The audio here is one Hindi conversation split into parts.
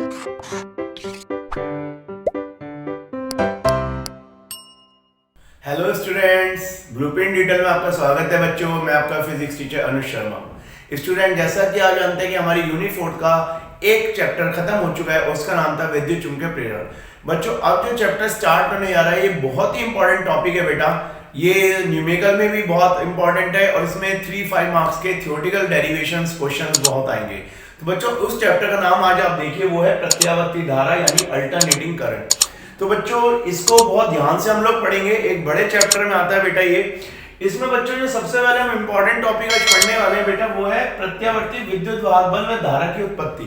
हेलो स्टूडेंट्स, ब्लूप्रिंट डिटेल में आपका स्वागत है बच्चों। मैं आपका physics teacher Anuj Sharma. Student, जैसा कि आप जानते हैं कि हमारी यूनिट 4 का एक चैप्टर खत्म हो चुका है, उसका नाम था विद्युत चुंबकीय प्रेरण। बच्चों, अब जो चैप्टर स्टार्ट होने जा रहा है ये बहुत ही इंपॉर्टेंट टॉपिक है बेटा। ये न्यूमेरिकल में भी बहुत इंपॉर्टेंट है और इसमें 3-5 मार्क्स के थ्योरेटिकल डेरिवेशंस क्वेश्चंस बहुत आएंगे। तो बच्चों, उस चैप्टर का नाम आज आप देखिए, वो है प्रत्यावर्ती धारा यानी अल्टरनेटिंग करंट। तो बच्चों, इसको बहुत ध्यान से हम लोग पढ़ेंगे। एक बड़े चैप्टर में आता है बेटा ये। इसमें बच्चों जो सबसे पहले हम इंपॉर्टेंट टॉपिक आज पढ़ने वाले हैं बेटा, वो है प्रत्यावर्ती विद्युत वाहक बल में धारा की उत्पत्ति।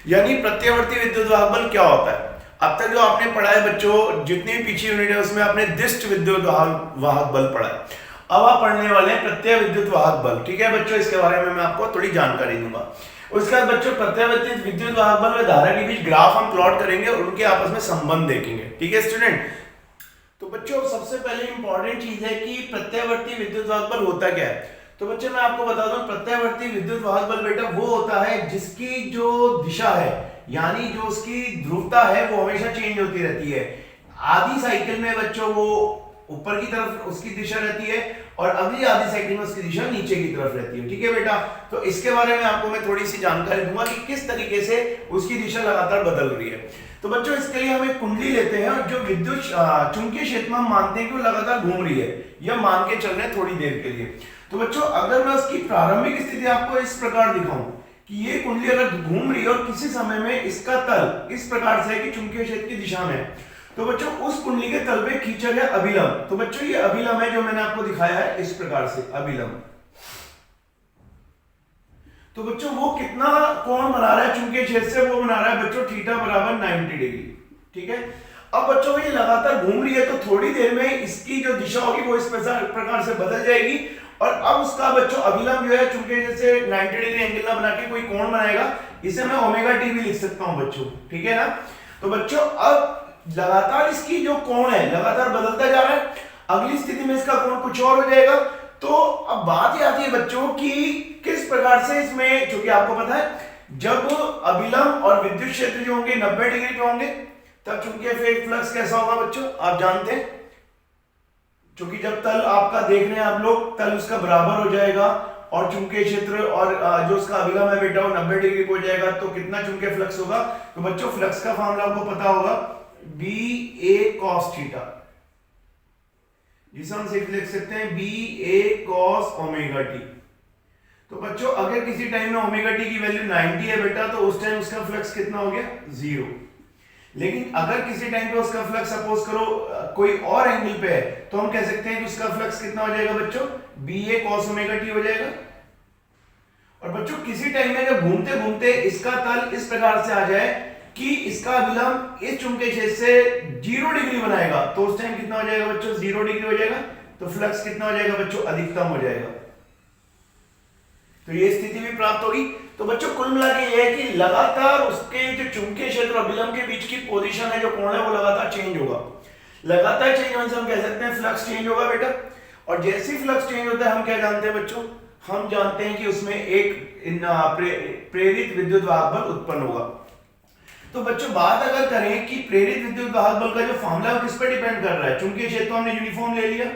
यानी प्रत्यावर्ती विद्युत वाहक बल क्या होता है। अब तक जो आपने पढ़ा है बच्चों, जितनी भी पीछे यूनिट है उसमें आपने दिष्ट विद्युत वाहक बल पढ़ा है। अब आप पढ़ने वाले हैं प्रत्यय विद्युत वाहक बल। ठीक है बच्चों, इसके बारे में मैं आपको थोड़ी जानकारी दूंगा। उसके बाद बच्चों प्रत्यावर्ती विद्युत वाहक बल और धारा के बीच ग्राफ हम प्लॉट करेंगे और उनके आपस में संबंध देखेंगे। ठीक है स्टूडेंट। तो बच्चों, सबसे पहले इंपॉर्टेंट चीज है कि प्रत्यावर्ती विद्युत वाहक बल होता क्या है। तो बच्चों, मैं आपको बता दूं, प्रत्यावर्ती विद्युत वाहक बल बेटा वो होता है जिसकी जो दिशा है, यानी जो उसकी ध्रुवता है, वो हमेशा चेंज होती रहती है। आधी साइकिल में बच्चों वो ऊपर की तरफ उसकी दिशा रहती है और अगली आधी साइकिल में उसकी दिशा नीचे की तरफ रहती है। ठीक है बेटा। तो इसके बारे में आपको मैं थोड़ी सी जानकारी दूंगा कि किस तरीके से उसकी दिशा लगातार बदल रही है। तो बच्चों, इसके लिए हम एक कुंडली लेते हैं और जो विद्युत चुंबकीय क्षेत्र में हम मानते हैं कि वो लगातार घूम रही है, यह मान के चल रहे हैं थोड़ी देर के लिए। तो बच्चों, अगर मैं उसकी प्रारंभिक स्थिति आपको इस प्रकार दिखाऊं कि ये कुंडली अगर घूम रही है और किसी समय में इसका तल इस प्रकार से है कि चुंबकीय क्षेत्र की दिशा में, तो बच्चों उस कुंडली के तल पे खींचा गया अभिलंब। तो बच्चों, ये अभिलंब है जो मैंने आपको दिखाया है इस प्रकार से अभिलंब। तो बच्चों, वो कितना कोण बना रहा है चुंबकीय क्षेत्र से, वो बना रहा है बच्चों थीटा बराबर 90 डिग्री। ठीक है। अब बच्चों, ये लगातार घूम रही है तो थोड़ी देर में इसकी जो दिशा होगी वो इस प्रकार से बदल जाएगी और अब उसका बच्चों अभिलंब जो है, चुंबकीय क्षेत्र से 90 डिग्री एंगल ना बना के कोई कोण बनाएगा, इसे मैं ओमेगा टी भी लिख सकता हूं बच्चों। ठीक है ना। तो बच्चों, अब लगातार इसकी जो कोण है लगातार बदलता जा रहा है। अगली स्थिति में इसका कोण कुछ और हो जाएगा। तो अब बात ये आती है बच्चों कि किस प्रकार से इसमें, क्योंकि आपको पता है जब अभिलंब और विद्युत क्षेत्र जो होंगे 90 डिग्री पे होंगे तब चुंबकीय फ्लक्स कैसा होगा बच्चों, आप जानते हैं। क्योंकि जब तल आपका देख रहे हैं आप लोग, तल उसका बराबर हो जाएगा और चुंबकीय क्षेत्र और जो उसका अभिलंब है बेटा वो 90 डिग्री पे हो जाएगा, तो कितना चुंबकीय फ्लक्स होगा। तो बच्चों, फ्लक्स का फॉर्मूला आपको पता होगा, बी ए कॉस थीटा, जिसे हम सिर्फ लिख सकते हैं बी ए कॉस ओमेगा टी। तो बच्चों, अगर किसी टाइम में ओमेगा टी की वैल्यू 90 है बेटा, तो उस टाइम उसका फ्लक्स कितना हो गया, 0। लेकिन अगर किसी टाइम पे उसका फ्लक्स सपोज करो कोई और एंगल पे है, तो हम कह सकते हैं कि उसका फ्लक्स कितना हो जाएगा बच्चों, बी ए कॉस ओमेगा टी हो जाएगा। और बच्चों, किसी टाइम में जब घूमते घूमते इसका तल इस प्रकार से आ जाए कि इसका अभिलंब इस चुंबकीय क्षेत्र से 0 डिग्री बनाएगा, तो उस टाइम कितना हो जाएगा बच्चों, 0 डिग्री हो जाएगा। तो फ्लक्स कितना हो जाएगा बच्चों, अधिकतम हो जाएगा। तो ये स्थिति भी प्राप्त होगी। तो बच्चों, कुल मिला के ये है कि लगातार उसके जो चुंबकीय क्षेत्र और अभिलंब के बीच की पोजीशन है, जो कोण है, वो लगातार चेंज होगा। लगातार चेंज होने से हम कह सकते हैं फ्लक्स चेंज होगा बेटा। और जैसे ही फ्लक्स चेंज होता है हम क्या जानते हैं बच्चों, हम जानते हैं कि उसमें एक प्रेरित विद्युत वाहक बल उत्पन्न होगा। तो बच्चों, बात अगर करें कि प्रेरित विद्युत वाहक बल का जो फॉर्मूला है वो किस पर डिपेंड कर रहा है। चुंबकीय क्षेत्र हमने यूनिफॉर्म ले लिया,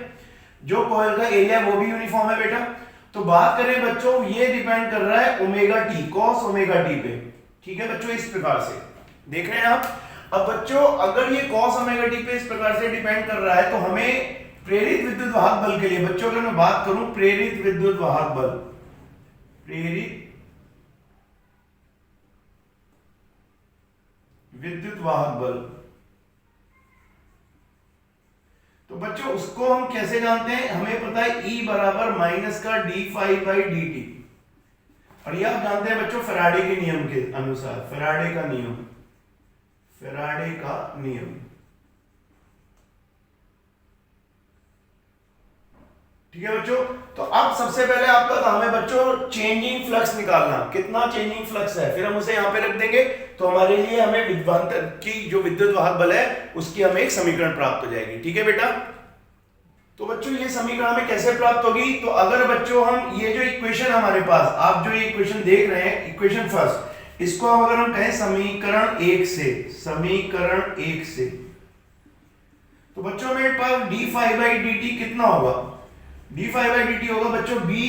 जो कॉइल का एरिया वो भी यूनिफॉर्म है बेटा। तो बात करें बच्चों, ये डिपेंड कर रहा है omega T, cos omega T पे। ठीक है बच्चों, इस प्रकार से देख रहे हैं आप। अब बच्चों, अगर ये कॉस ओमेगा टी पे इस प्रकार से डिपेंड कर रहा है, तो हमें प्रेरित विद्युत वाहक बल के लिए बच्चों, अगर मैं बात करूं प्रेरित विद्युत वाहक बल, प्रेरित विद्युत वाहक बल, तो बच्चों उसको हम कैसे जानते हैं, हमें पता है E बराबर माइनस का d phi by d t. और ये आप जानते हैं बच्चों फैराडे के नियम के अनुसार, फैराडे का नियम, फैराडे का नियम। ठीक है बच्चों। तो अब सबसे पहले आपका काम है बच्चों चेंजिंग फ्लक्स निकालना, कितना चेंजिंग फ्लक्स है, फिर हम उसे यहां पे रख देंगे। तो हमारे लिए हमें विभवांतर की जो विद्युत वाहक बल है उसकी हमें एक समीकरण प्राप्त हो जाएगी। ठीक है बेटा। तो बच्चों ये समीकरण हमें कैसे प्राप्त होगी, तो अगर बच्चों हम ये जो इक्वेशन हमारे पास, आप जो ये इक्वेशन देख रहे हैं, इक्वेशन फर्स्ट, इसको अब अगर हम कहें समीकरण एक से तो बच्चों मेरे पास d∅dt कितना होगा? d∅dt होगा बच्चों ba,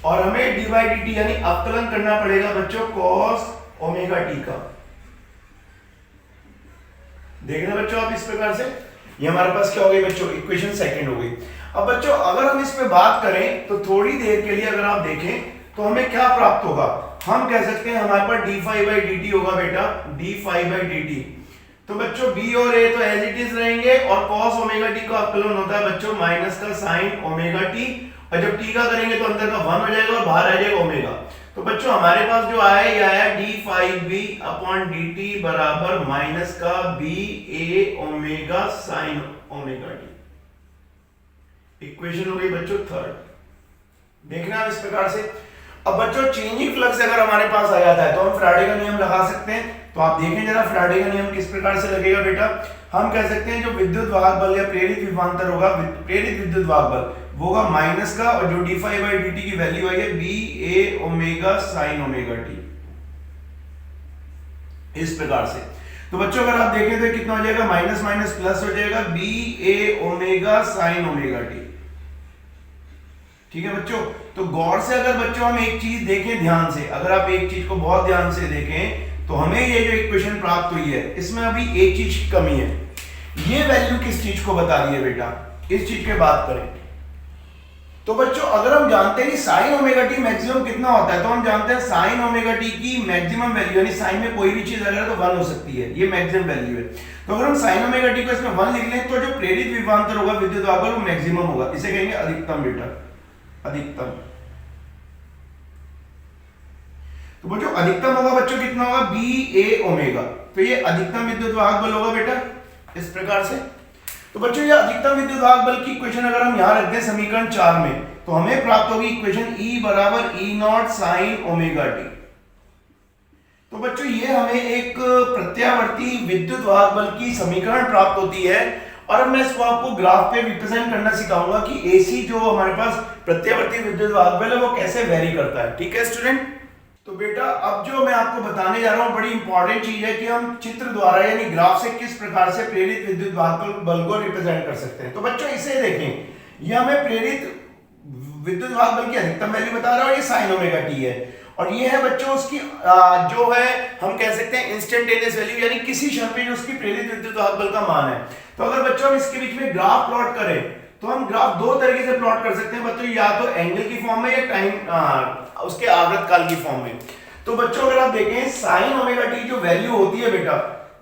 और हमें dy/dt यानी अवकलन करना पड़ेगा बच्चों cos ओमेगा t का। देखना बच्चों आप इस प्रकार से, ये हमारे पास क्या हो गई बच्चों? इक्वेशन सेकंड हो गई। अब बच्चों अगर हम इस पे बात करें तो थोड़ी देर के लिए अगर आप देखें तो हमें क्या प्राप्त होगा? हम कह सकते हैं हमारे पास d∅dt होगा बेटा, d∅dt। तो बच्चों b और a तो एज इट इज रहेंगे, और cos ओमेगा t का अवकलन होता है बच्चों माइनस का sin ओमेगा t, और जब t का करेंगे तो अंदर का 1 हो जाएगा और बाहर आ जाएगा ओमेगा। तो बच्चों हमारे पास जो आया ये आया d∅b/dt बराबर माइनस का ba omega sin omega t। Equation हो गई बच्चों थर्ड। देखना इस प्रकार से। अब बच्चों चेंजिंग फ्लक्स अगर हमारे पास आ जाता है तो हम फैराडे का नियम लगा सकते हैं। तो आप देखें जरा फैराडे का नियम किस प्रकार से लगेगा बेटा। हम कह सकते हैं जो विद्युत वाहक बल या प्रेरित विभवांतर होगा, प्रेरित विद्युत वाहक बल वो होगा माइनस का, और जो d∅dt की वैल्यू आई है ba omega sin omega t, इस प्रकार से। तो बच्चों अगर आप देखें तो कितना हो जाएगा? माइनस माइनस प्लस हो जाएगा ba omega sin omega t। ठीक है बच्चों। तो गौर से अगर बच्चों हम एक चीज देखें ध्यान से, अगर आप एक चीज को बहुत ध्यान से देखें तो हमें ये जो इक्वेशन प्राप्त हुई है इसमें अभी एक चीज की कमी है। ये वैल्यू किस चीज को बता रही है बेटा? इस चीज की बात करें तो बच्चों अगर हम जानते हैं कि sin ओमेगा t मैक्सिमम कितना होता है, तो हम जानते हैं sin ओमेगा t की मैक्सिमम वैल्यू, यानी sin में कोई भी चीज अगर है तो 1 हो सकती है, ये मैक्सिमम वैल्यू है। तो अगर हम sin ओमेगा t को इसमें 1 लिख लें तो जो प्रेरित विभवांतर होगा विद्युत वाहक बल वो मैक्सिमम होगा, इसे कहेंगे अधिकतम बेटा, अधिकतम। तो बच्चों अधिकतम होगा बच्चों कितना होगा? ba omega. तो ये अधिकतम विद्युत वाहक बल होगा बेटा इस प्रकार से। तो बच्चों ये अधिकतम विद्युत वाहक बल की इक्वेशन अगर हम यहां रख दें समीकरण 4 में तो हमें प्राप्त होगी इक्वेशन E बराबर E0 sin ओमेगा t। तो बच्चों ये हमें एक प्रत्यावर्ती विद्युत वाहक बल की समीकरण प्राप्त होती है, और अब मैं इसको आपको ग्राफ पे रिप्रेजेंट करना सिखाऊंगा कि AC जो हमारे पास प्रत्यावर्ती विद्युत वाहक बल है वो कैसे वेरी करता है। ठीक है स्टूडेंट। तो बेटा अब जो मैं आपको बताने जा रहा हूं बड़ी इंपॉर्टेंट चीज है कि हम चित्र द्वारा यानी ग्राफ से किस प्रकार से प्रेरित विद्युत वाहक बल को रिप्रेजेंट कर सकते हैं। तो बच्चों इसे देखें, ये हमें प्रेरित विद्युत वाहक बल की अधिकतम वैल्यू बता रहा है, ये sin ओमेगा t है, और ये है बच्चों उसकी जो है हम कह सकते हैं इंस्टेंटेनियस वैल्यू, यानी किसी क्षण पे जो उसकी प्रेरित विद्युत वाहक बल का मान है। तो अगर बच्चों हम इसके बीच में ग्राफ प्लॉट करें तो हम ग्राफ दो तरीके से प्लॉट कर सकते हैं बच्चों, या तो एंगल की फॉर्म में या टाइम उसके आवर्त काल की फॉर्म में। तो बच्चों अगर आप देखें sin ओमेगा t जो वैल्यू होती है बेटा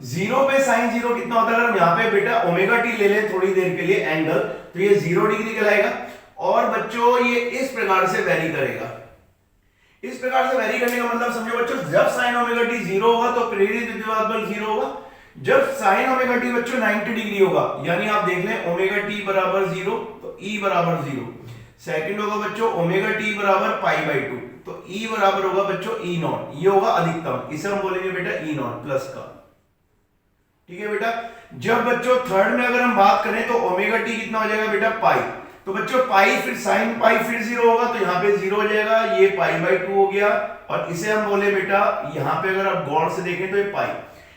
0 पे sin 0 कितना होता है? अगर हम यहाँ पे बेटा ओमेगा t ले लें थोड़ी देर के लिए एंगल, तो ये 0 डिग्री कहलाएगा, और बच्चों ये इस प्रकार से वेरी करेगा। इस प्रकार से वेरी करने का मतलब समझो बच्चों, जब sin ओमेगा t 0 होगा तो प्रेरित विद्युत वाहक बल 0 होगा, जब sin ओमेगा t बच्चों 90 डिग्री होगा, यानी आप देख लें ओमेगा t बराबर 0 तो E बराबर 0, सेकंड होगा बच्चों ओमेगा t बराबर π/2 तो E बराबर होगा बच्चों E0, ये होगा अधिकतम, इसे हम बोलेंगे बेटा E0 प्लस का। ठीक है बेटा। जब बच्चों थर्ड में अगर हम बात करें तो ओमेगा t कितना हो जाएगा बेटा पाई, तो बच्चों पाई फिर sin पाई फिर 0 होगा तो यहाँ पे 0 हो जाएगा, ये π/2 हो गया, और इसे हम बोले बेटा यहाँ पे अगर आप गौर से देखें तो ये पाई,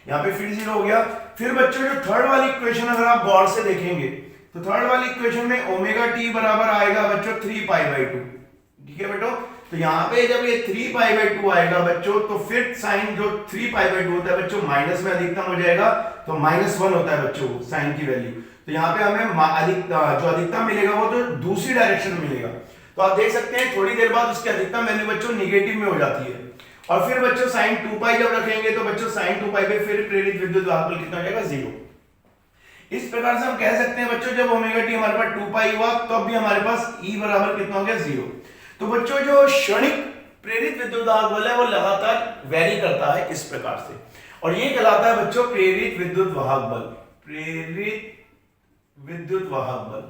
यहाँ पे फिर 0 हो गया। फिर बच्चों जो थर्ड वाली इक्वेशन अगर आप गौर से देखेंगे तो थर्ड वाली इक्वेशन में ओमेगा t बराबर आएगा बच्चों 3π/2। ठीक है बेटो। तो यहाँ पे जब ये 3π/2 आएगा बच्चों तो फिर साइन जो 3π/2 होता है बच्चों माइनस में अधिकतम हो जाएगा, तो -1 होता है बच्चों साइन की वैल्यू। तो यहाँ पे हमें जो अधिकतम मिलेगा वो तो दूसरी डायरेक्शन में मिलेगा। तो आप देख सकते हैं थोड़ी देर बाद उसकी अधिकतम वैल्यू बच्चों निगेटिव में हो जाती है, और फिर बच्चों sin 2π जब रखेंगे तो बच्चों sin 2π पे फिर प्रेरित विद्युत वाहक बल कितना हो जाएगा 0। इस प्रकार से हम कह सकते हैं बच्चों जब ओमेगा टी हमारे पास 2π हुआ तो अब भी हमारे पास E बराबर कितना हो गया 0। तो बच्चों जो क्षणिक प्रेरित विद्युत वाहक बल है वो लगातार वेरी करता है इस प्रकार से, और ये कहलाता है बच्चों प्रेरित विद्युत वाहक बल। प्रेरित विद्युत वाहक बल।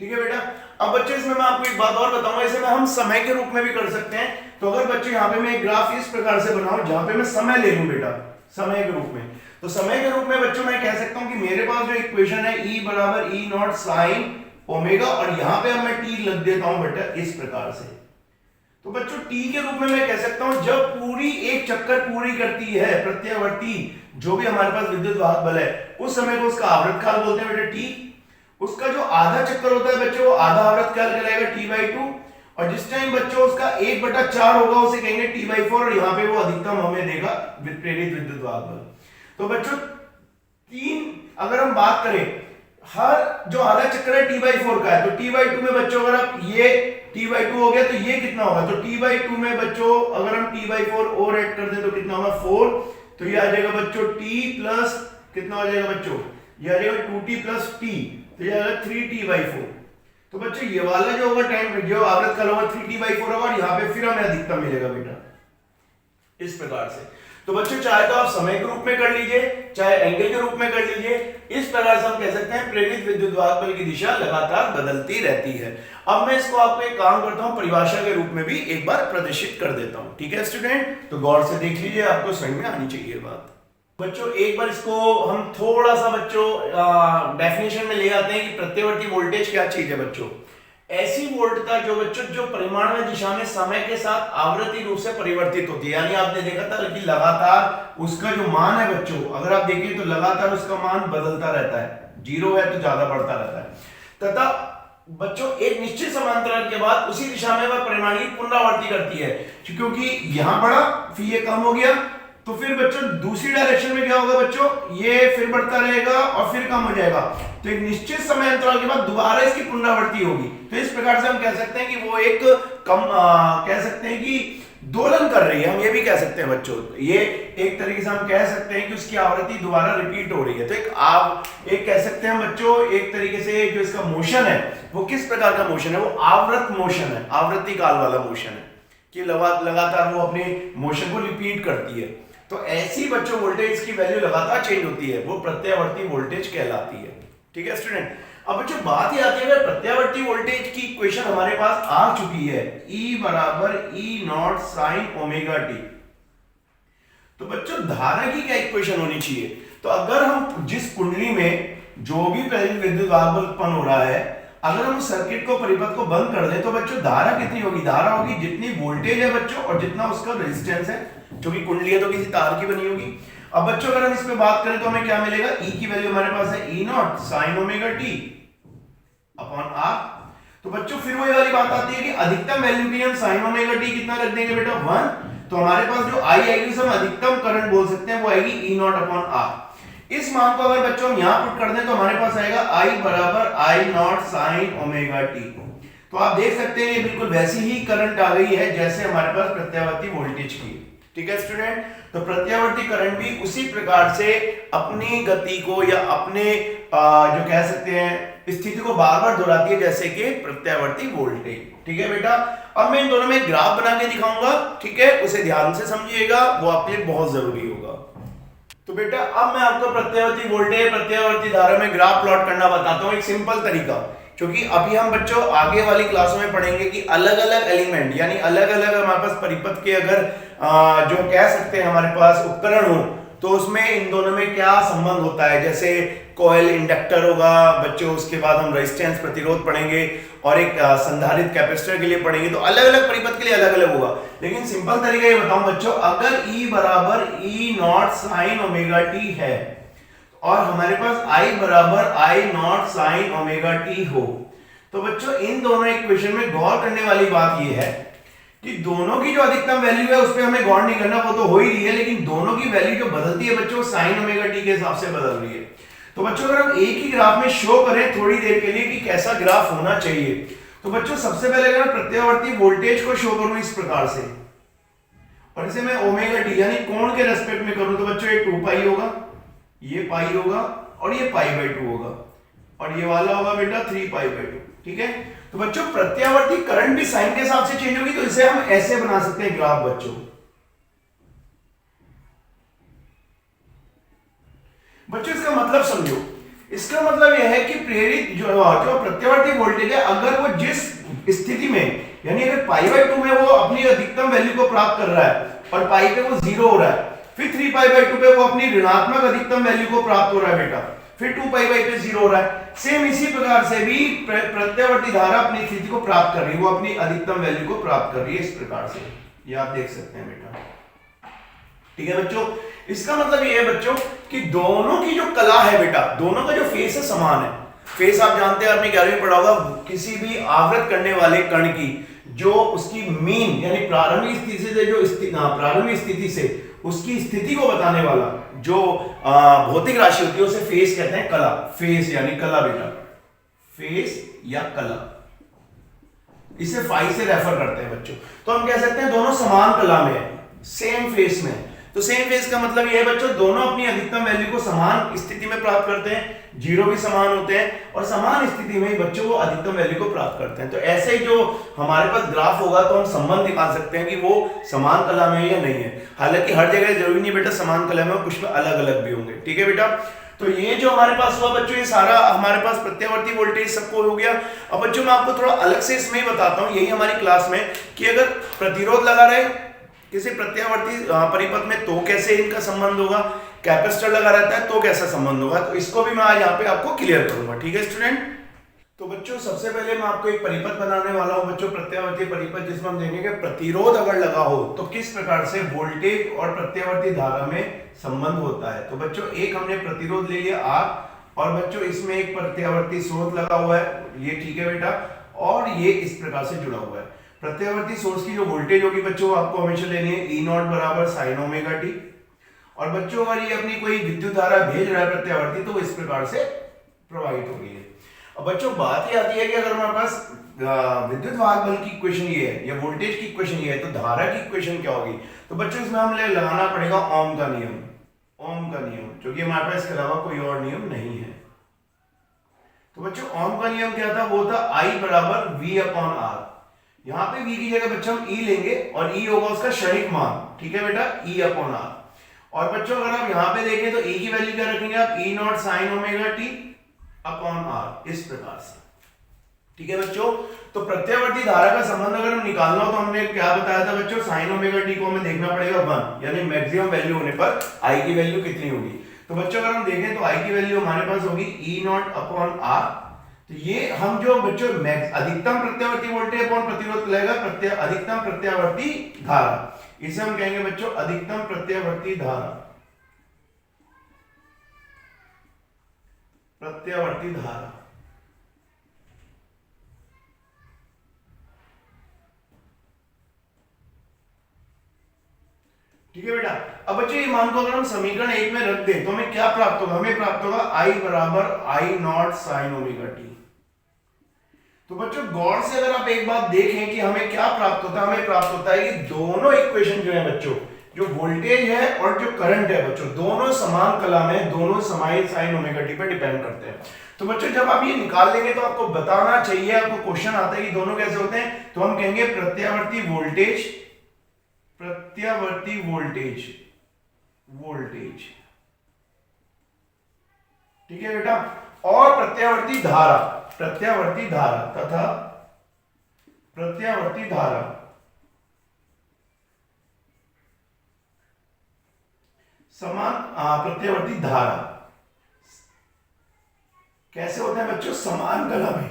ठीक है बेटा। अब बच्चों इसमें मैं आपको एक बात और बताऊंगा, इसे हम समय के रूप में भी कर सकते हैं। तो अगर बच्चों यहाँ पे मैं एक ग्राफ इस प्रकार से बनाऊं जहां पे मैं समय ले लूं बेटा समय के रूप में, तो समय के रूप में बच्चों मैं कह सकता हूं कि मेरे पास जो इक्वेशन है E बराबर E0 sin ओमेगा, और यहां पे अब मैं टी लग देता हूं बेटा इस प्रकार से। तो बच्चों टी के रूप में मैं कह सकता हूं जब पूरी एक चक्कर पूरी करती है प्रत्यावर्ती जो भी हमारे पास विद्युत वाहक बल है, उस समय को उसका आवृत काल बोलते हैं बेटा टी। उसका जो आधा चक्कर होता है बच्चों वो आधा आवृत काल कहलाएगा t/2, और जिस टाइम बच्चों उसका 1/4 होगा उसे कहेंगे t/4, और यहां पे वो अधिकतम हमें देगा प्रेरित विद्युत वाहक बल। तो बच्चों तीन अगर हम बात करें, हर जो आधा चक्कर है t/4 का है, तो t/2 में बच्चों अगर आप ये t/2 हो गया तो ये कितना होगा, तो t/2 में बच्चों अगर हम t/4 और ऐड कर दें तो कितना होगा 4, तो ये आ जाएगा बच्चों t प्लस कितना हो जाएगा बच्चों, ये आ जाएगा 2t प्लस t, तो ये आएगा 3t/4। तो बच्चों ये वाला जो होगा टाइम जो आवृत काल होगा 3t/4 होगा, और यहाँ पे फिर हमें अधिकतम मिलेगा बेटा इस प्रकार से। तो बच्चों चाहे तो आप समय के रूप में कर लीजिए, चाहे एंगल के रूप में कर लीजिए, इस प्रकार से हम कह सकते हैं प्रेरित विद्युत वाहक बल की दिशा लगातार बदलती रहती है। अब मैं इसको आपको एक काम करता हूं, परिभाषा के रूप में भी एक बार प्रदर्शित कर देता हूं, ठीक है स्टूडेंट? तो गौर से देख लीजिए, आपको समझ में आनी चाहिए बात। बच्चों एक बार इसको हम थोड़ा सा बच्चों डेफिनेशन में ले आते हैं कि प्रत्यावर्ती वोल्टेज क्या चीज है बच्चों। ऐसी वोल्टता जो बच्चों जो परिमाणीय दिशा में समय के साथ आवर्ती रूप से परिवर्तित होती है, यानी आपने देखा था कि लगातार उसका जो मान है बच्चों, अगर आप देखिए तो लगातार उसका मान बदलता रहता है, 0 है तो ज्यादा बढ़ता रहता है, तथा बच्चों एक निश्चित समांतराल के बाद उसी दिशा में वह परिमाणीय पुनरावृत्ति करती है, क्योंकि यहां बढ़ा फिर ये कम हो गया, तो फिर बच्चों दूसरी डायरेक्शन में क्या होगा बच्चों, ये फिर बढ़ता रहेगा और फिर कम हो जाएगा, तो एक निश्चित समय अंतराल के बाद दोबारा इसकी पुनरावृत्ति होगी। तो इस प्रकार से हम कह सकते हैं कि वो एक कह सकते हैं कि दोलन कर रही है, हम ये भी कह सकते हैं बच्चों, ये एक तरीके से हम कह सकते हैं कि उसकी आवृत्ति दोबारा रिपीट हो रही है। तो एक कह सकते हैं बच्चों, एक तरीके से जो इसका मोशन है वो किस प्रकार का मोशन है, वो आवर्त मोशन है, आवृत्ति काल वाला मोशन है, कि लगातार वो अपने मोशन को रिपीट करती है। तो ऐसी बच्चों वोल्टेज की वैल्यू लगातार चेंज होती है, वो प्रत्यावर्ती वोल्टेज कहलाती है, ठीक है स्टूडेंट? अब बच्चों बात ही आती है प्रत्यावर्ती वोल्टेज की इक्वेशन हमारे पास आ चुकी है, E बराबर E0 sin ओमेगा t। तो बच्चों धारा की क्या इक्वेशन होनी चाहिए, तो अगर हम जिस कुंडली में जो भी प्रेरित विद्युत वाहक बल उत्पन्न हो रहा है, अगर हम सर्किट को परिपथ को बंद कर दें तो बच्चों धारा कितनी होगी, धारा होगी जितनी वोल्टेज है बच्चों और जितना उसका रेजिस्टेंस है, जो कि कुंडली है तो किसी तार की बनी होगी। अब बच्चों अगर हम इस पे बात करें तो हमें क्या मिलेगा, E की वैल्यू हमारे पास है E0 sin omega t upon r। तो बच्चों फिर वही वाली बात आती है कि अधिकतम वैल्यू के लिए हम sin ओमेगा t कितना रख देंगे बेटा 1, तो हमारे पास जो I आएगी उसे हम अधिकतम करंट बोल सकते हैं, वो आएगी E0 अपॉन r। इस मान को अगर बच्चों हम यहां पुट कर दें तो हमारे पास आएगा I बराबर I0 sin ओमेगा t। तो आप देख सकते हैं ये बिल्कुल वैसी ही करंट आ गई है जैसे हमारे पास प्रत्यावर्ती वोल्टेज की, ठीक है स्टूडेंट? तो प्रत्यावर्ती करंट भी उसी प्रकार से अपनी गति को या अपने जो कह सकते हैं स्थिति को बार बार दोहराती है जैसे कि प्रत्यावर्ती वोल्टेज, ठीक है बेटा? अब मैं इन दोनों में ग्राफ बना के दिखाऊंगा, ठीक है? उसे ध्यान से समझिएगा, वो आपके लिए बहुत जरूरी होगा। तो बेटा अब मैं आपको प्रत्यावर्ती वोल्टेज प्रत्यावर्ती धारा में ग्राफ प्लॉट करना बताता हूं, एक सिंपल तरीका, क्योंकि अभी हम बच्चों आगे वाली क्लासों में पढ़ेंगे कि अलग अलग एलिमेंट यानी अलग अलग हमारे पास परिपथ के अगर जो कह सकते हैं हमारे पास उपकरण हो तो उसमें इन दोनों में क्या संबंध होता है, जैसे कॉइल इंडक्टर होगा बच्चों, उसके बाद हम रेजिस्टेंस प्रतिरोध पढ़ेंगे और एक संधारित्र कैपेसिटर के लिए पढ़ेंगे, तो अलग अलग परिपथ के लिए अलग अलग होगा। लेकिन सिंपल तरीका ये बताऊं बच्चों, अगर E बराबर E0 sin ओमेगा t है और हमारे पास I बराबर I0 sin ओमेगा t हो, तो बच्चों इन दोनों इक्वेशन में गौर करने वाली बात ये है कि दोनों की जो अधिकतम वैल्यू है उस पर हमें गौर नहीं करना, वो तो हो ही रही है, लेकिन दोनों की वैल्यू जो बदलती है बच्चों sin ओमेगा t के हिसाब से बदल रही है। तो बच्चों अगर हम एक ही ग्राफ में शो करें थोड़ी देर के लिए कि कैसा ग्राफ होना चाहिए, तो बच्चों सबसे पहले अगर मैं प्रत्यावर्ती वोल्टेज को शो करूं इस प्रकार से और इसे मैं ओमेगा t यानी कोण के रेस्पेक्ट में करूं, तो बच्चों ये 2 पाई होगा, ये पाई होगा और ये π/2 होगा और ये वाला होगा बेटा 3π/2, ठीक है? तो बच्चों प्रत्यावर्ती करंट भी साइन के हिसाब से चेंज होगी, तो इसे हम ऐसे बना सकते हैं ग्राफ बच्चों। बच्चों इसका मतलब समझो, इसका मतलब यह है कि प्रेरित जो प्रत्यावर्ती वोल्टेज है अगर वो जिस स्थिति में यानी अगर π/2 में वो अपनी अधिकतम वैल्यू को प्राप्त कर रहा है और पाई पे वो 0 हो रहा है, फिर 3π/2 पे वो अपनी ऋणात्मक अधिकतम वैल्यू को प्राप्त हो रहा है बेटा, फिर 2 पाई बाई पे 0 हो रहा है। सेम इसी प्रकार से भी प्रत्यावर्ती धारा अपनी स्थिति को प्राप्त कर रही है, वो अपनी अधिकतम वैल्यू को प्राप्त कर रही है इस प्रकार से, ये आप देख सकते हैं बेटा। ठीक है बच्चों, इसका मतलब ये है बच्चों कि दोनों की जो कला है बेटा, दोनों का जो फेस है समान है। फेस आप जानते हैं, आपने 11वीं में पढ़ा होगा, किसी भी आवृत करने वाले कण की जो उसकी मीन यानी प्रारंभिक स्थिति से जो प्रारंभिक स्थिति से उसकी स्थिति को बताने वाला जो भौतिक राशि होती है उसे फेस कहते हैं, कला। फेस यानी कला बेटा, फेस या कला, इसे फाई से रेफर करते हैं बच्चों। तो हम कह सकते हैं दोनों समान कला में है, सेम फेस में है। तो सेम फेस का मतलब ये है बच्चों, दोनों अपनी अधिकतम वैल्यू को समान स्थिति में प्राप्त करते हैं, जीरो भी समान होते हैं और समान स्थिति में ही बच्चों वो अधिकतम वैल्यू को प्राप्त करते हैं। तो ऐसे ही जो हमारे पास ग्राफ होगा तो हम संबंध निकाल सकते हैं कि वो समान कला में है या नहीं है। हालांकि हर जगह जरूरी नहीं बेटा समान कला में, कुछ में अलग अलग भी होंगे। ठीक है बेटा, तो ये जो हमारे पास हुआ बच्चों, ये सारा हमारे पास प्रत्यावर्ती वोल्टेज सबको हो गया। अब बच्चों मैं आपको थोड़ा अलग से इसमें बताता हूँ, यही हमारी क्लास में, कि अगर प्रतिरोध लगा रहे किसी प्रत्यावर्ती परिपथ में तो कैसे इनका संबंध होगा, कैपेसिटर लगा रहता है तो कैसा संबंध होगा, तो इसको भी मैं आज यहाँ पे आपको क्लियर करूंगा। ठीक है स्टूडेंट, तो बच्चों सबसे पहले मैं आपको एक परिपथ बनाने वाला हूँ बच्चों, प्रत्यावर्ती परिपथ, जिसमें हम देखेंगे प्रतिरोध अगर लगा हो तो किस प्रकार से वोल्टेज और प्रत्यावर्ती धारा में संबंध होता है। तो बच्चों एक हमने प्रतिरोध ले लिया R, और बच्चों इसमें एक प्रत्यावर्ती स्रोत लगा हुआ है, ये ठीक है बेटा, और ये इस प्रकार से जुड़ा हुआ है। प्रत्यावर्ती सोर्स की जो वोल्टेज होगी बच्चों आपको हमेशा लेनी है E नॉट बराबर साइन ओमेगा टी, और बच्चों अगर ये अपनी कोई विद्युत धारा भेज रहा है प्रत्यावर्ती तो इस प्रकार से प्रवाहित हो रही है। अब बच्चों बात ये आती है कि अगर हमारे पास विद्युत वाहक बल की इक्वेशन ये है या वोल्टेज की इक्वेशन ये है तो धारा की इक्वेशन क्या होगी। तो बच्चों इसमें हमें लगाना पड़ेगा ओम का नियम, ओम का नियम, जो कि हमारे पास इसके अलावा कोई और नियम नहीं है। तो बच्चों ओम का नियम क्या था, वो था I बराबर V अपॉन R। यहाँ पे V की जगह बच्चों हम E लेंगे और E होगा उसका क्षणिक मान, ठीक है बेटा, E अपॉन R। और बच्चों अगर आप यहाँ पे देखें तो E की वैल्यू क्या रखेंगे आप, E not sine omega T upon R, इस प्रकार से। ठीक है बच्चों, तो प्रत्यावर्ती धारा का संबंध अगर हम निकालना हो तो हमने क्या बताया था बच्चों, साइन ओमेगा टी को हमें देखना पड़ेगा 1, यानी मैक्सिमम वैल्यू होने पर I की वैल्यू कितनी होगी। तो बच्चों अगर हम देखें तो I की वैल्यू हमारे पास होगी E नॉट अपॉन R। तो ये हम जो बच्चों अधिकतम प्रत्यावर्ती वोल्टेज अपॉन प्रतिरोध लगेगा अधिकतम प्रत्यावर्ती धारा, इसे हम कहेंगे बच्चों अधिकतम प्रत्यावर्ती धारा, प्रत्यावर्ती धारा। ठीक है बेटा, अब बच्चों ये मान को अगर हम समीकरण 1 में रख दें तो हमें क्या प्राप्त होगा, हमें प्राप्त होगा I बराबर I not sine omega T. तो बच्चों गौर से अगर आप एक बात देखें कि हमें क्या प्राप्त होता है, हमें प्राप्त होता है कि दोनों इक्वेशन जो है बच्चों, जो वोल्टेज है और जो करंट है बच्चों, दोनों समान कला में, दोनों समान साइन ओमेगा टी पर डिपेंड करते हैं। तो बच्चों जब आप ये निकाल लेंगे तो आपको बताना चाहिए, आपको क्वेश्चन आता है कि दोनों कैसे होते हैं, तो हम कहेंगे प्रत्यावर्ती वोल्टेज, प्रत्यावर्ती वोल्टेज, वोल्टेज, ठीक है बेटा, और प्रत्यावर्ती धारा, प्रत्यावर्ती धारा तथा प्रत्यावर्ती धारा समान प्रत्यावर्ती धारा कैसे होते हैं बच्चों, समान कला में,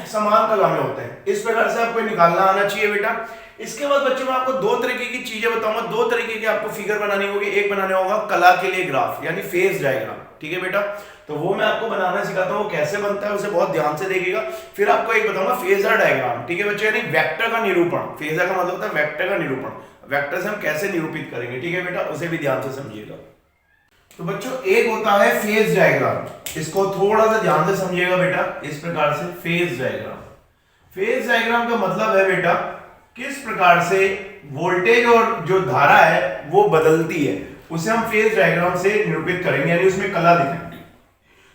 समान कला में होते हैं। इस प्रकार से आपको निकालना आना चाहिए बेटा। इसके बाद बच्चों मैं आपको दो तरीके की चीजें बताऊंगा, दो तरीके की आपको फिगर बनानी होगी। एक बनाने होगा कला के लिए ग्राफ यानी फेज डायग्राम, ठीक है बेटा, तो वो मैं आपको बनाना सिखाता हूँ, कैसे बनता है उसे बहुत ध्यान से देखिएगा। फिर आपको एक बताऊंगा फेजर डायग्राम, ठीक है बच्चों, यानी वेक्टर का निरूपण। फेजर का मतलब होता है वेक्टर का निरूपण, वेक्टर से हम कैसे निरूपित करेंगे, ठीक है बेटा, उसे भी ध्यान से समझिएगा। तो बच्चों एक होता है फेज डायग्राम, इसको थोड़ा सा ध्यान से समझिएगा बेटा, इस प्रकार से फेज डायग्राम। फेज डायग्राम का मतलब है बेटा किस प्रकार से वोल्टेज और जो धारा है वो बदलती है, उसे हम फेज डायग्राम से निरूपित करेंगे, यानी उसमें कला दिखाएंगे।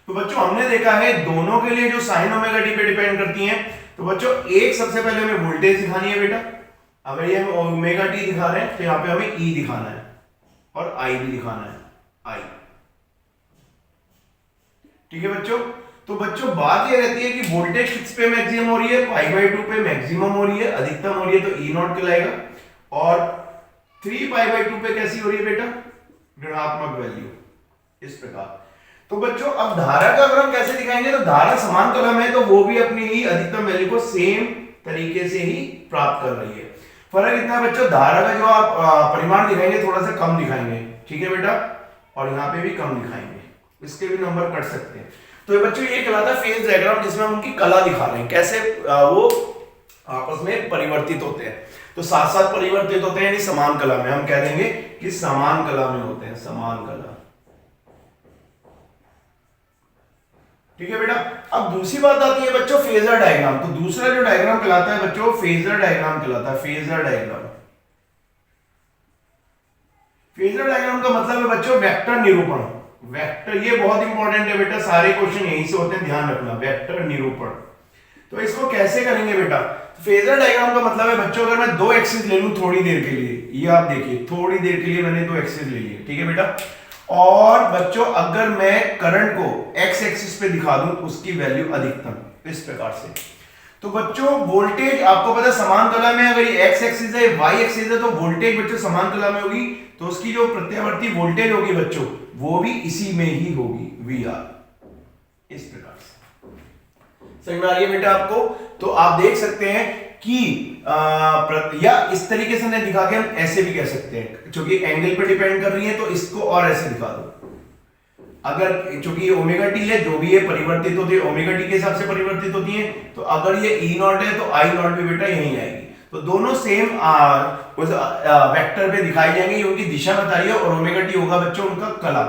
तो बच्चों हमने देखा है दोनों के लिए जो साइन ओमेगा टी पे डिपेंड करती हैं। तो बच्चों एक सबसे पहले हमें वोल्टेज दिखानी है बेटा, अगर ये हम ओमेगा टी दिखा रहे हैं तो यहाँ पे हमें ई दिखाना है और आई भी दिखाना है, आई, ठीक है बच्चों। तो बच्चों बात ये रहती है कि वोल्टेज किस पे मैक्सिमम हो रही है, π/2 पे मैक्सिमम हो रही है, अधिकतम हो रही है तो E नॉट कहलाएगा, और 3π/2 पे कैसी हो रही है बेटा, ऋणात्मक वैल्यू, इस प्रकार। तो बच्चों अब धारा का अगर हम कैसे दिखाएंगे, तो धारा समान कलम है तो वो भी अपनी ही अधिकतम वैल्यू को सेम तरीके से ही प्राप्त कर रही है। फर्क इतना है बच्चों, धारा का जो आप परिमाण दिखाएंगे थोड़ा सा कम दिखाएंगे, ठीक है बेटा, और यहाँ पे भी कम दिखाएंगे, इसके भी नंबर कट सकते हैं। तो ये बच्चों ये कहलाता है फेज डायग्राम, जिसमें हम उनकी कला दिखा रहे हैं, कैसे वो आपस में परिवर्तित होते हैं। तो साथ साथ परिवर्तित होते हैं, यानी समान कला में, हम कह देंगे कि समान कला में होते हैं, समान कला, ठीक है बेटा। अब दूसरी बात आती है बच्चों फेजर डायग्राम। तो दूसरा जो डायग्राम कहलाता है बच्चों फेजर डायग्राम कहलाता है, फेजर डायग्राम। फेजर डायग्राम का मतलब है बच्चों वेक्टर निरूपण। वेक्टर, ये बहुत इंपॉर्टेंट है बेटा, सारे क्वेश्चन यहीं से होते हैं, ध्यान रखना, वेक्टर निरूपण। तो इसको कैसे करेंगे बेटा, फेजर डायग्राम का मतलब है बच्चों अगर मैं दो एक्सिस ले लूं थोड़ी देर के लिए, ये आप देखिए थोड़ी देर के लिए मैंने दो एक्सिस ले लिए, ठीक है बेटा, और बच्चों अगर मैं करंट को एक्स एक्सिस पे दिखा दूं उसकी वैल्यू अधिकतम, इस प्रकार से। तो बच्चों वोल्टेज आपको पता है समान कला में अगर ये एक्स एक्सिस है वाई एक्सिस है तो वोल्टेज बच्चों समान कला में होगी, तो उसकी जो प्रत्यावर्ती वोल्टेज होगी बच्चों वो भी इसी में ही होगी, वी आर, इस प्रकार से। समझ में आ रही है बेटा आपको? तो आप देख सकते हैं कि या इस तरीके से नहीं दिखा के हम ऐसे भी कह सकते हैं, क्योंकि एंगल पर डिपेंड कर रही है, तो इसको और ऐसे दिखा दो। अगर चूंकि ओमेगा टी है जो भी है परिवर्तित होती है, ओमेगा टी के हिसाब से परिवर्तित होती है, तो अगर ये ई नॉट है तो आई नॉट भी बेटा यहीं आएगी। तो दोनों सेम उस वेक्टर पे दिखाई जाएंगे, उनकी दिशा बता रही है, और ओमेगा टी होगा बच्चों उनका कला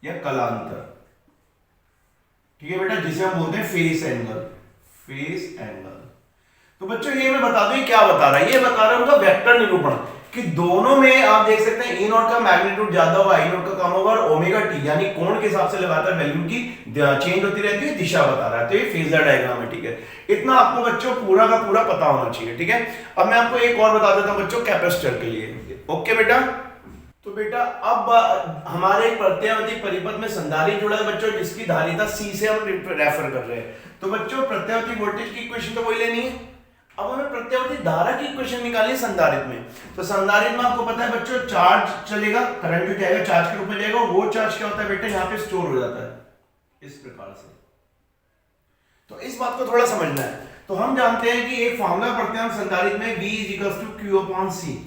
या कलांतर, ठीक है बेटा, जिसे हम बोलते हैं फेस एंगल, फेस एंगल। तो बच्चों ये मैं बता दूं क्या बता रहा है, ये बता रहा है उनका वेक्टर निरूपण, कि दोनों में आप देख सकते हैं ई नॉट का मैग्नीट्यूड ज्यादा होगा, आई नॉट का कम होगा, और ओमेगा टी यानी कोण के हिसाब से लगातार वैल्यू की चेंज होती रहती है, दिशा बता रहा है। तो ये फेजर डायग्राम है, ठीक है, इतना आपको बच्चों पूरा का पूरा पता होना चाहिए, ठीक है। अब मैं आपको एक और बता देता हूं बच्चों कैपेसिटर के लिए, ओके बेटा। तो बेटा अब हमारे प्रत्यावर्ती परिपथ में संधारित्र जुड़ा है बच्चों, जिसकी धारिता C से हम रेफर कर रहे हैं। तो बच्चों प्रत्यावर्ती वोल्टेज की इक्वेशन तो वही लेनी है, अब हमें प्रत्यावर्ती धारा की इक्वेशन निकालनी है संधारित्र में। तो संधारित्र में आपको पता है बच्चों चार्ज चलेगा, करंट जो जाएगा चार्ज के रूप में जाएगा, वो चार्ज क्या होता है बेटा यहाँ पे स्टोर हो जाता है, इस प्रकार से। तो इस बात को थोड़ा समझना है। तो हम जानते हैं कि एक फॉर्मूला पढ़ते हैं हम संधारित्र में, V = Q/C।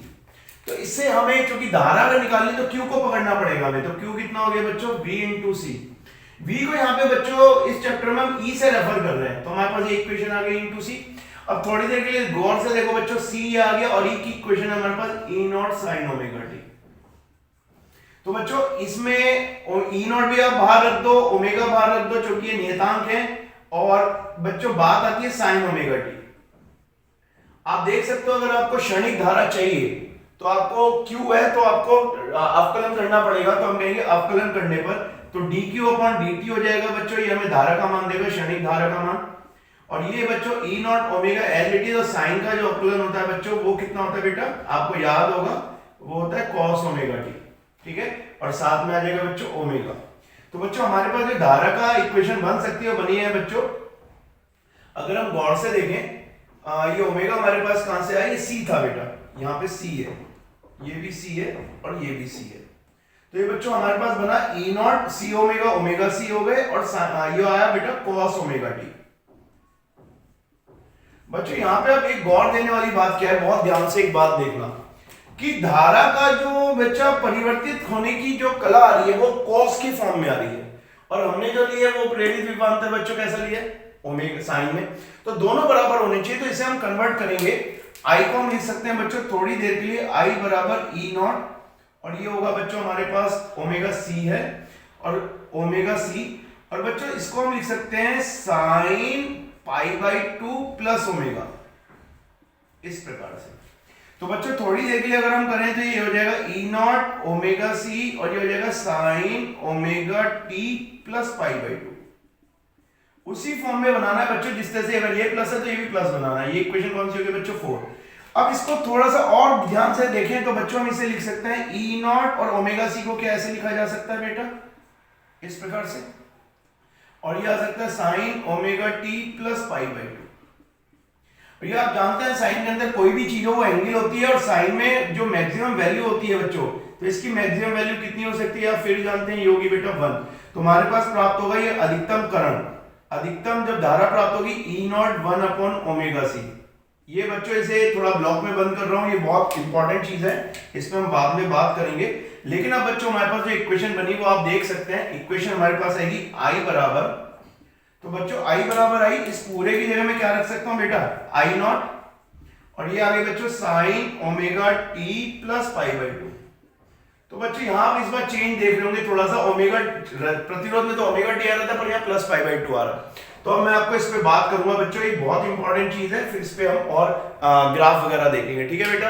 तो इससे हमें चूंकि धारा अगर निकालनी तो Q को पकड़ना पड़ेगा हमें, तो Q कितना हो गया बच्चों V × C। V को यहाँ पे बच्चों इस चैप्टर में हम E से रेफर कर रहे हैं, तो हमारे पास ये इक्वेशन आ गई × C। अब थोड़ी देर के लिए गौर से देखो बच्चों, C आ गया और E की इक्वेशन है हमारे पास E0 sin ωt। तो बच्चों इसमें E0 भी आप बाहर रख दो, ओमेगा बाहर रख दो, क्योंकि ये नियतांक है, और बच्चों बात आती है sin ωt। आप देख सकते हो अगर आपको क्षणिक धारा चाहिए तो आपको Q है तो आपको अवकलन करना पड़ेगा, तो हम कहेंगे अवकलन करने पर तो dQ/dt हो जाएगा बच्चों, ये हमें धारा का मान देगा, क्षणिक धारा का मान। और ये बच्चों E0 omega as it is, और साइन का जो अवकलन होता है बच्चों वो कितना होता है बेटा, आपको याद होगा वो होता है cos ωt, ठीक है, और साथ में आ जाएगा बच्चों ओमेगा। तो बच्चों हमारे पास जो धारा का इक्वेशन बन सकती है बनी है बच्चों, अगर हम गौर से देखें ये ओमेगा हमारे पास कहां से आया, ये C था बेटा, यहाँ पे C है, ये भी C है और ये भी C है। तो ये बच्चों हमारे पास बना E0 C omega, omega C हो गए, और ये आया बेटा cos ωt। बच्चों यहाँ पे अब एक गौर देने वाली बात क्या है, बहुत ध्यान से एक बात देखना, कि धारा का जो बच्चा परिवर्तित होने की जो कला आ रही है वो cos की फॉर्म में आ रही है, और हमने जो लिया वो प्रेरित विभवांतर बच्चों कैसा लिया ओमेगा साइन में, तो दोनों बराबर होने चाहिए। तो इसे हम कन्वर्ट करेंगे, I को हम लिख सकते हैं बच्चों थोड़ी देर के लिए I = E0, और ये होगा बच्चों हमारे पास ओमेगा C है और ओमेगा C, और बच्चों इसको हम लिख सकते हैं sin π/2 प्लस ओमेगा, इस प्रकार से। तो बच्चों थोड़ी देर के लिए अगर हम करें तो ये हो जाएगा E0 ओमेगा C, और ये हो जाएगा sin ωt प्लस π/2। उसी फॉर्म में बनाना है बच्चों जिस तरह से अगर ये प्लस है तो ये भी प्लस बनाना है। ये इक्वेशन कौन सी होगी बच्चों 4। अब इसको थोड़ा सा और ध्यान से देखें तो बच्चों हम इसे लिख सकते हैं E0 और ओमेगा C को क्या ऐसे लिखा जा सकता है बेटा, इस प्रकार से, और ये आ सकता है sin ωt प्लस π/2। भैया आप जानते हैं साइन के अंदर कोई भी चीज हो वो एंगल होती है, और साइन में जो मैक्सिमम वैल्यू होती है बच्चों, तो इसकी मैक्सिमम वैल्यू कितनी हो सकती है आप फिर जानते हैं, योगी बेटा 1। तो हमारे पास प्राप्त होगा ये अधिकतम करंट, अधिकतम जब धारा प्राप्त होगी E नॉट 1/ओमेगा c। ये बच्चों इसे थोड़ा ब्लॉक में बंद कर रहा हूं, ये बहुत इंपॉर्टेंट चीज है, इसमें हम बाद में बात करेंगे। लेकिन अब बच्चों हमारे पास जो इक्वेशन बनी वो आप देख सकते हैं, इक्वेशन हमारे पास आएगी I बराबर, तो बच्चों I बराबर आई, इस पूरे की जगह में क्या रख सकता हूं बेटा I नॉट, और ये आ गई बच्चों साइन ओमेगा टी प्लस π/2। तो बच्चों यहां आप इस बार चेंज देख रहे होंगे थोड़ा सा, ओमेगा प्रतिरोध में तो ओमेगा टी आ रहा था पर यहां प्लस π/2 आ रहा है। तो अब मैं आपको इस पे बात करूंगा बच्चों, ये बहुत इंपॉर्टेंट चीज है, फिर इस पे हम और ग्राफ वगैरह देखेंगे, ठीक है बेटा।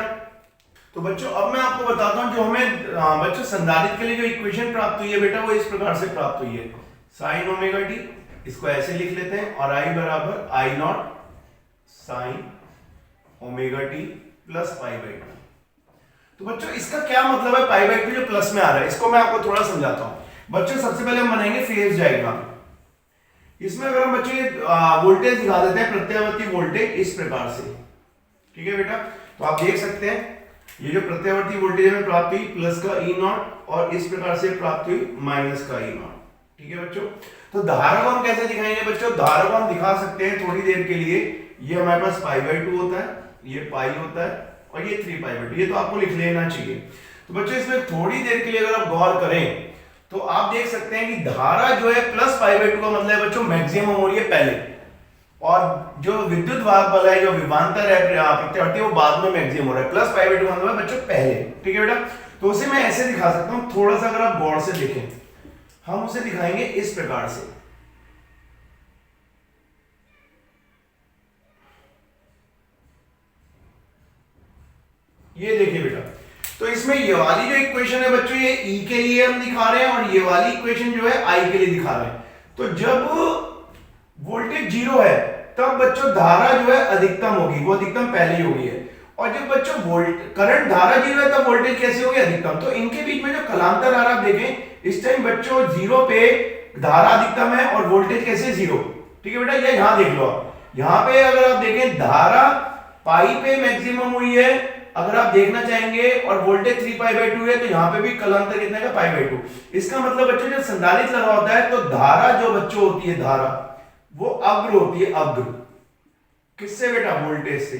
तो बच्चों अब मैं आपको बताता हूं जो हमें बच्चों संधारित्र के लिए जो इक्वेशन प्राप्त हुई है बेटा वो इस प्रकार से प्राप्त हुई है, साइन ओमेगा टी, इसको ऐसे लिख लेते हैं, और I बराबर I not sine omega t plus π/2। तो बच्चों इसका क्या मतलब है π/2 जो प्लस में आ रहा है, इसको मैं आपको थोड़ा समझाता हूं। बच्चों सबसे पहले हम बनाएंगे फेज डायग्राम। इसमें अगर हम बच्चों वोल्टेज दिखा देते हैं, प्रत्यावर्ती वोल्टेज इस प्रकार से, ठीक है बेटा। तो आप देख सकते हैं ये जो प्रत्यावर्ती वोल्टेज हमें प्राप्त हुई प्लस का E नॉट, और इस प्रकार से प्राप्त हुई माइनस का E नॉट, ठीक है बच्चों। तो धारा को हम कैसे दिखाएंगे बच्चों, धारा को हम दिखा सकते हैं थोड़ी देर के लिए, ये हमारे पास π/2 होता है, ये पाई होता है, और ये 3π/2, ये तो आपको लिख लेना चाहिए। तो बच्चों इसमें थोड़ी देर के लिए अगर आप गौर करें तो आप देख सकते हैं कि धारा जो है प्लस π/2 का मतलब है बच्चों मैक्सिमम हो रही है पहले, और जो विद्युत वाहक बल है जो विभवांतर है प्रत्यावर्ती वो बाद में मैक्सिमम हो रहा है, प्लस π/2 का मतलब है बच्चों पहले, ठीक है बेटा। तो उसे मैं ऐसे दिखा सकता हूं, थोड़ा सा अगर आप गौर से देखें, हम उसे दिखाएंगे इस प्रकार से, ये देखिए बेटा। तो इसमें ये वाली जो इक्वेशन है बच्चों ये E के लिए हम दिखा रहे हैं, और ये वाली इक्वेशन जो है I के लिए दिखा रहे हैं। तो जब वोल्टेज 0 है तब बच्चों धारा जो है अधिकतम होगी, वो अधिकतम पहले ही होगी है, और जब बच्चों करंट धारा 0 है तब वोल्टेज कैसे होगी अधिकतम। तो इनके बीच में जो कलांतर धारा आप देखें, इस टाइम बच्चों 0 पे धारा अधिकतम है और वोल्टेज कैसे 0, ठीक है बेटा। ये यहां देख लो आप, यहां पे अगर आप देखें धारा पाई पे मैक्सिमम हुई है अगर आप देखना चाहेंगे, और वोल्टेज 3π/2 है, तो यहां पे भी कलांतर कितना है π/2। इसका मतलब बच्चों जब संधारित्र लगा होता है तो धारा जो बच्चों होती है, धारा वो अग्र होती है, अग्र किससे बेटा, वोल्टेज से।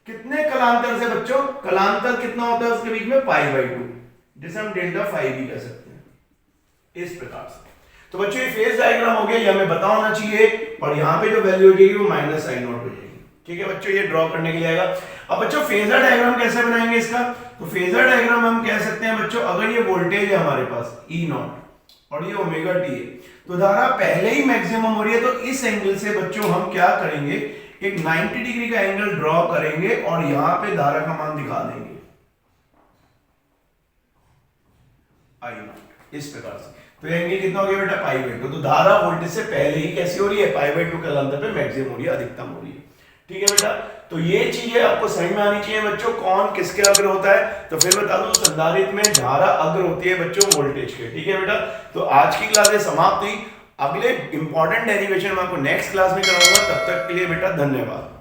कितने कलांतर से बच्चों, कलांतर कितना होता है उसके बीच में π/2, जिसे हम डेल्टा फाई भी कह सकते हैं, इस प्रकार से। तो बच्चों ये फेज डायग्राम हो गया, ये हमें पता होना चाहिए, और यहां पे जो वैल्यू हो जाएगी वो माइनस I नॉट हो जाएगी, ठीक है बच्चों। ये ड्रॉ करने के लिए आएगा। अब बच्चों फेजर डायग्राम कैसे बनाएंगे इसका, तो फेजर डायग्राम हम कह सकते हैं बच्चों, अगर ये वोल्टेज है हमारे पास E नॉट और ये ओमेगा टी है, तो धारा पहले ही मैक्सिमम हो रही है, तो इस एंगल से बच्चों हम क्या करेंगे, एक 90 डिग्री का एंगल ड्रॉ करेंगे और यहां पे धारा का मान दिखा देंगे I नॉट, इस प्रकार से। तो एंगल कितना हो गया बेटा π/2। तो धारा वोल्टेज से पहले ही कैसी हो रही है, π/2 कलांतर पे मैक्सिमम हो रही है, अधिकतम हो रही है, ठीक है बेटा। तो ये चीजें आपको समझ में आनी चाहिए बच्चों, कौन किसके अग्र होता है। तो फिर बता दूं संधारित्र में धारा अग्र होती है बच्चों वोल्टेज के, ठीक है बेटा। तो आज की क्लास समाप्त हुई, अगले इंपॉर्टेंट डेरिवेशन मैं आपको नेक्स्ट क्लास में कराऊंगा, तब तक के लिए बेटा धन्यवाद।